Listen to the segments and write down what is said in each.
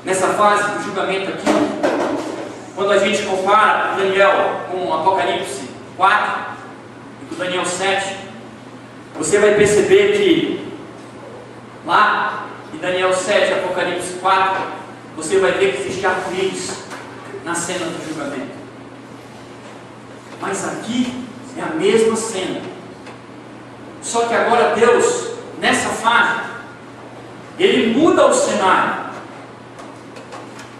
nessa fase do julgamento aqui, quando a gente compara Daniel com Apocalipse 4 e com Daniel 7, você vai perceber que lá em Daniel 7 e Apocalipse 4, você vai ver que existe arco-íris na cena do julgamento. Mas aqui é a mesma cena. Só que agora Deus, nessa fase, Ele muda o cenário.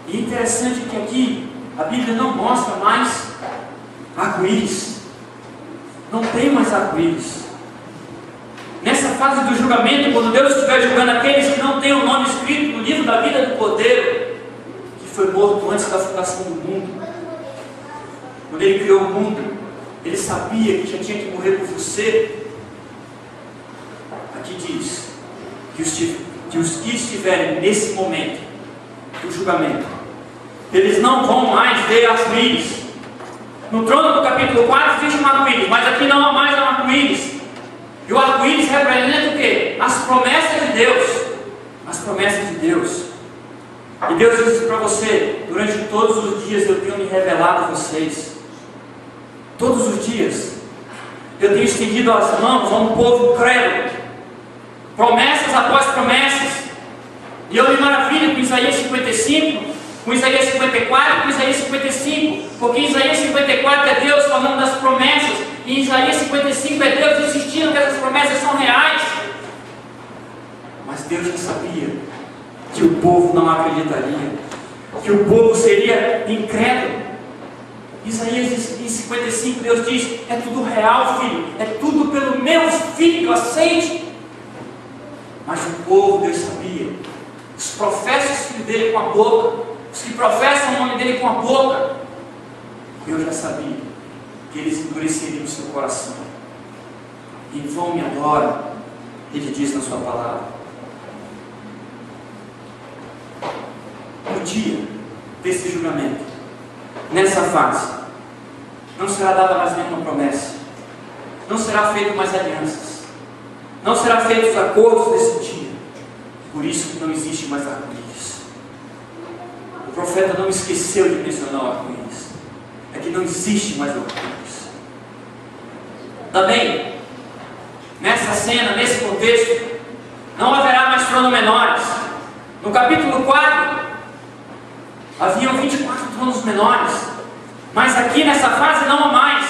E é interessante que aqui a Bíblia não mostra mais arco-íris. Não tem mais arco-íris. Nessa fase do julgamento, quando Deus estiver julgando aqueles que não têm o nome escrito no livro da vida do Cordeiro, que foi morto antes da fundação do mundo, quando Ele criou o mundo, Ele sabia que já tinha que morrer por você. Aqui diz que os que estiverem nesse momento do julgamento, eles não vão mais ver arco-íris. No trono do capítulo 4 existe um arco-íris, mas aqui não há mais um arco-íris. E o arco-íris representa o quê? As promessas de Deus. As promessas de Deus. E Deus disse para você: durante todos os dias eu tenho me revelado a vocês. Todos os dias eu tenho estendido as mãos a um povo crédulo, promessas após promessas. E eu me maravilho com Isaías 55, com Isaías 54, com Isaías 55, porque em Isaías 54 é Deus falando das promessas, e em Isaías 55 é Deus insistindo que essas promessas são reais. Mas Deus já sabia que o povo não acreditaria, que o povo seria incrédulo. Isaías em 55, Deus diz: é tudo real, filho, é tudo pelo meu filho, aceite. Mas o povo, Deus sabia, os professam o filho dele com a boca, os que professam o nome dele com a boca, Deus já sabia que eles endureceriam o seu coração. Em vão me adora, Ele diz na sua palavra. No dia desse julgamento, nessa fase, não será dada mais nenhuma promessa, não será feito mais alianças, não será feitos acordos desse dia. Por isso que não existe mais arco-íris. O profeta não esqueceu de mencionar o arco-íris. É que não existe mais arco-íris. Também, nessa cena, nesse contexto, não haverá mais tronos menores. No capítulo 4, haviam 24 tronos menores, mas aqui nessa fase não há mais.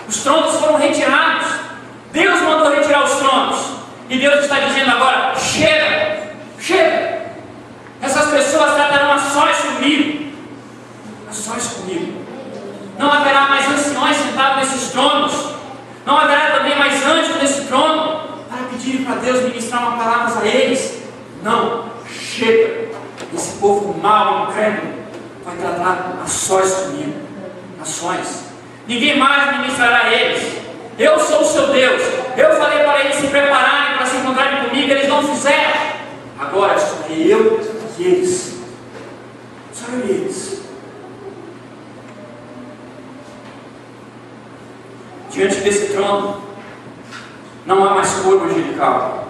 Os tronos foram retirados. Deus mandou retirar os tronos, e Deus está dizendo agora: chega, chega. Essas pessoas tratarão a sós comigo, a sós comigo. Não haverá mais anciões sentados nesses tronos, não haverá também mais anjos nesse trono para pedirem para Deus ministrar uma palavra a eles. Não, chega. Esse povo mau, incrédulo, vai tratar a sós comigo, a sós. Ninguém mais ministrará a eles. Eu sou o seu Deus. Eu falei para eles se prepararem para se encontrarem comigo, eles não fizeram. Agora só eu e eles. Só eu e eles. Diante desse trono, não há mais coro angelical.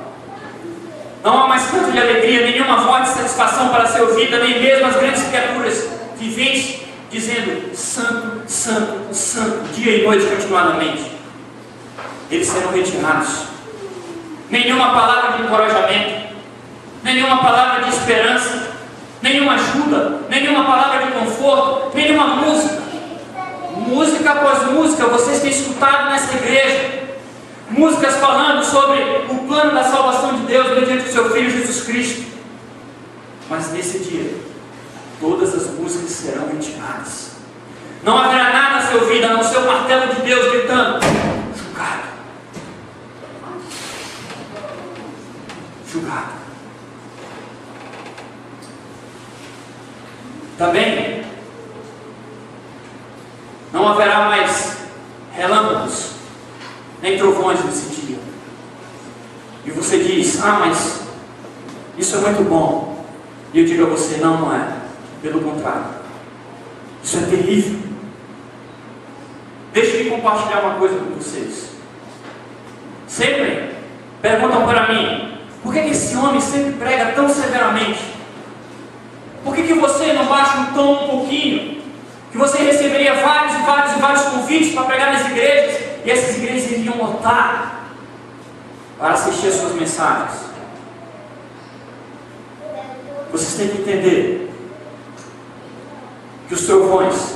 Não há mais canto de alegria, nenhuma voz de satisfação para ser ouvida, nem mesmo as grandes criaturas viventes dizendo: Santo, Santo, Santo, dia e noite continuadamente. Eles serão retirados. Nenhuma palavra de encorajamento, nenhuma palavra de esperança, nenhuma ajuda, nenhuma palavra de conforto, nenhuma música. Música após música vocês têm escutado nessa igreja. Músicas falando sobre o plano da salvação de Deus mediante o seu Filho Jesus Cristo. Mas nesse dia, todas as músicas serão retiradas. Não haverá nada a ser ouvido a não ser o martelo de Deus gritando: julgado, julgado. Também não haverá mais relâmpagos nem trovões nesse dia. E você diz: ah, mas isso é muito bom. E eu digo a você: não, não é. Pelo contrário, isso é terrível. Deixa eu compartilhar uma coisa com vocês. Sempre perguntam para mim: por que esse homem sempre prega tão severamente? Por que você você não baixa um tom um pouquinho, que você receberia vários convites para pregar nas igrejas, e essas igrejas iriam lotar para assistir as suas mensagens. Vocês têm que entender que os trovões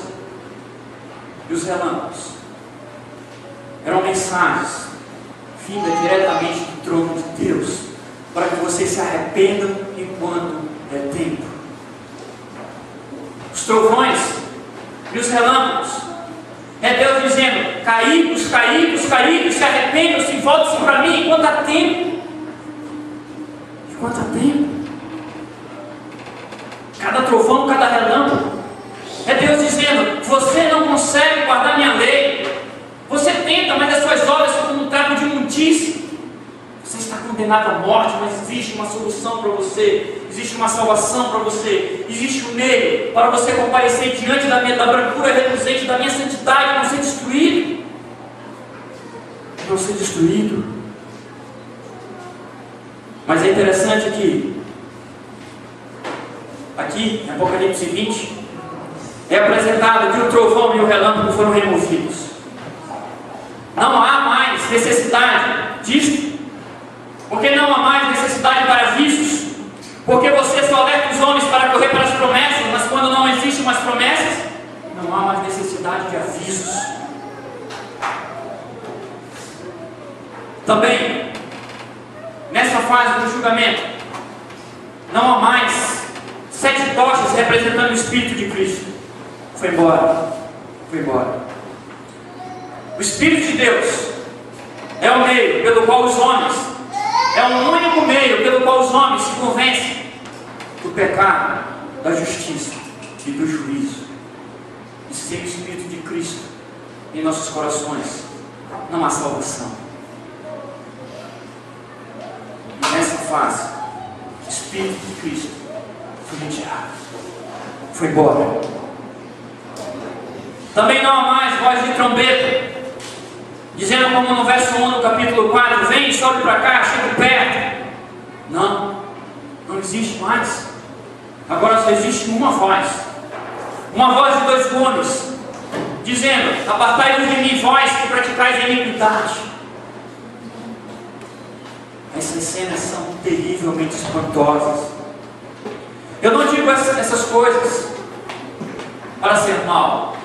e os relâmpagos eram mensagens vindas diretamente do trono de Deus, para que vocês se arrependam enquanto é tempo. Os trovões e os relâmpagos é Deus dizendo: caídos, se arrependam-se e voltem-se para mim enquanto há tempo. Enquanto há tempo. Cada trovão, cada relâmpago é Deus dizendo: você não consegue guardar minha lei. Você tenta, mas as suas obras são como um trapo de imundície. Você está condenado à morte, mas existe uma solução para você. Existe uma salvação para você. Existe um meio para você comparecer diante da brancura reluzente da minha santidade, não ser destruído. Não ser destruído. Mas é interessante que aqui em Apocalipse 20 é apresentado que o trovão e o relâmpago foram removidos. Não há mais necessidade disso, porque não há mais necessidade para avisos, porque você só alerta os homens para correr para as promessas, mas quando não existem mais promessas, não há mais necessidade de avisos. Também, nessa fase do julgamento, não há mais 7 tochas representando o Espírito de Cristo. Foi embora. Foi embora. O Espírito de Deus é o meio pelo qual os homens, é o único meio pelo qual os homens se convencem do pecado, da justiça e do juízo. E sem o Espírito de Cristo em nossos corações, não há salvação. E nessa fase, o Espírito de Cristo foi retirado, foi embora. Também não há mais voz de trombeta, dizendo como no verso 1 do capítulo 4, vem, sobe para cá, chega perto. Não existe mais. Agora só existe uma voz de 2 gumes, dizendo: apartai-vos de mim, vós que praticais a iniquidade. Essas cenas são terrivelmente espantosas. Eu não digo essas coisas para ser mal.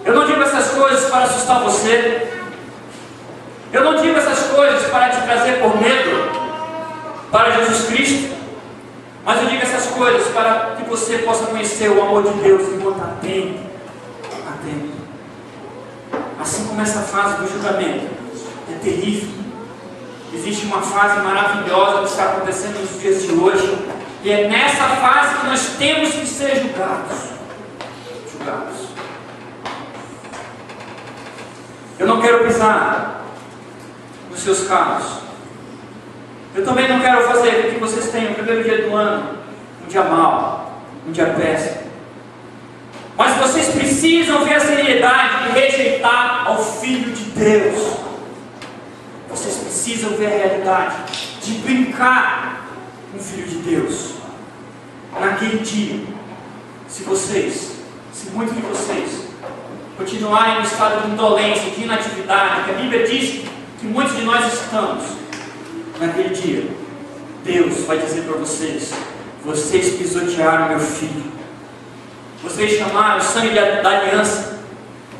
Eu não digo essas coisas para assustar você. Eu não digo essas coisas para te trazer por medo para Jesus Cristo. Mas eu digo essas coisas para que você possa conhecer o amor de Deus enquanto há tempo. Há tempo. Assim como essa fase do julgamento é terrível, existe uma fase maravilhosa que está acontecendo nos dias de hoje. E é nessa fase que nós temos que ser julgados. Eu não quero pisar nos seus carros. Eu também não quero fazer com que vocês tenham o primeiro dia do ano um dia mau, um dia péssimo. Mas vocês precisam ver a seriedade de rejeitar ao Filho de Deus. Vocês precisam ver a realidade de brincar com o Filho de Deus. Naquele dia, se muitos de vocês continuarem no estado de indolência, de inatividade, que a Bíblia diz que muitos de nós estamos, naquele dia, Deus vai dizer para vocês: vocês pisotearam meu filho, vocês chamaram o sangue da aliança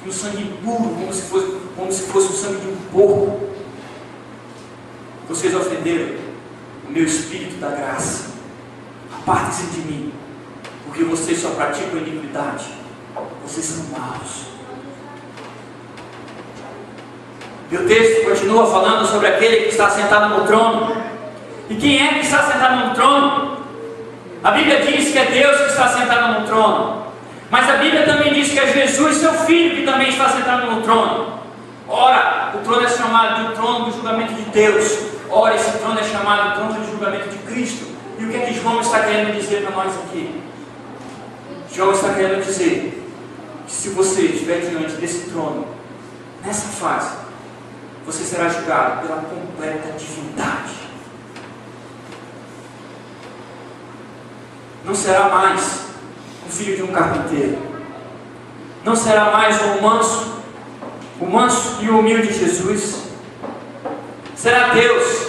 de um sangue puro, como se fosse o sangue de um porco. Vocês ofenderam o meu Espírito da graça. Apartem-se de mim, porque vocês só praticam iniquidade. Vocês são maus. E o texto continua falando sobre aquele que está sentado no trono. E quem é que está sentado no trono? A Bíblia diz que é Deus que está sentado no trono. Mas a Bíblia também diz que é Jesus, seu Filho, que também está sentado no trono. Ora, o trono é chamado de trono do julgamento de Deus. Ora, esse trono é chamado de trono do julgamento de Cristo. E o que é que João está querendo dizer para nós aqui? João está querendo dizer que se você estiver diante desse trono, nessa fase, você será julgado pela completa divindade. não será mais o filho de um carpinteiro, não será mais o manso e humilde Jesus. Será Deus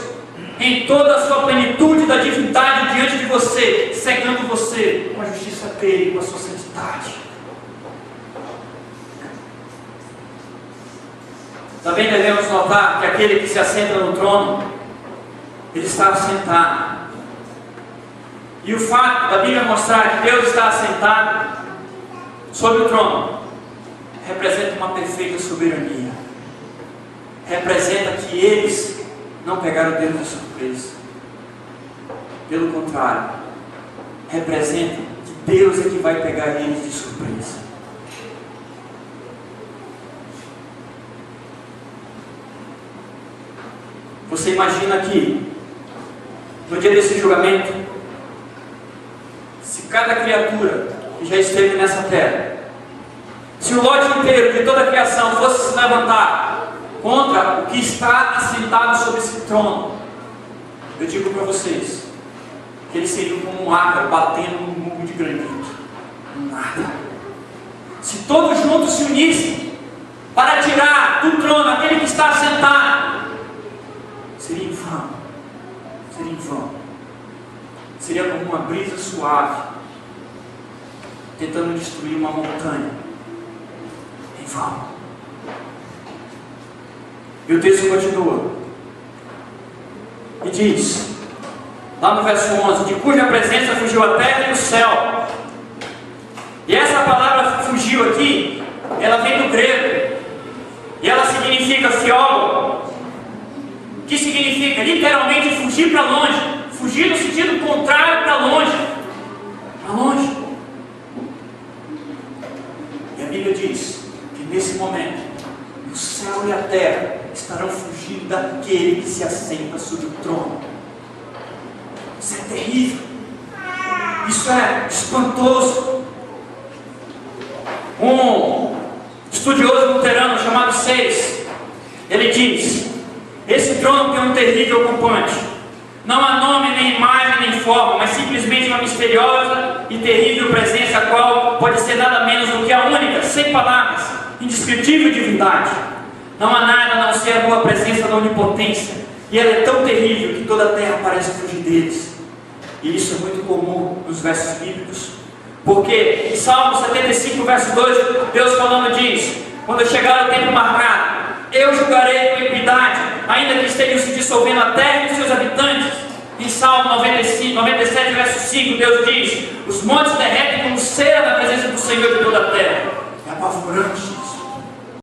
em toda a sua plenitude da divindade diante de você, cegando você com a justiça dele, com a sua santidade. Também devemos notar que aquele que se assenta no trono, ele está assentado. E o fato da Bíblia mostrar que Deus está assentado sobre o trono representa uma perfeita soberania. Representa que eles não pegaram Deus de surpresa. Pelo contrário, representa que Deus é que vai pegar eles de surpresa. Você imagina que no dia desse julgamento, se cada criatura que já esteve nessa terra, se o lote inteiro de toda a criação fosse se levantar contra o que está assentado sobre esse trono, eu digo para vocês que eles seriam como um ácaro batendo num muro de granito. Nada. Se todos juntos se unissem para tirar do trono aquele que está assentado, seria em vão. Seria em vão. Seria como uma brisa suave tentando destruir uma montanha. Em vão. E o texto continua e diz, lá no verso 11, de cuja presença fugiu a terra e o céu. E essa palavra fugiu aqui, ela vem do grego e ela significa fiólogo, que significa literalmente fugir para longe, fugir no sentido contrário, para longe, para longe. E a Bíblia diz que nesse momento o céu e a terra estarão fugindo daquele que se assenta sobre o trono. Isso é terrível, isso é espantoso. Um estudioso luterano chamado Seis, ele diz: esse trono tem um terrível ocupante. Não há nome, nem imagem, nem forma, mas simplesmente uma misteriosa e terrível presença, a qual pode ser nada menos do que a única, sem palavras, indescritível divindade. Não há nada a não ser a boa presença da onipotência, e ela é tão terrível que toda a terra parece fugir deles. E isso é muito comum nos versos bíblicos, porque em Salmo 75, verso 2, Deus falando diz: quando chegar o tempo marcado, eu julgarei com equidade, ainda que estejam se dissolvendo a terra e os seus habitantes. Em Salmo 97, verso 5, Deus diz: os montes derretem como cera na presença do Senhor de toda a terra.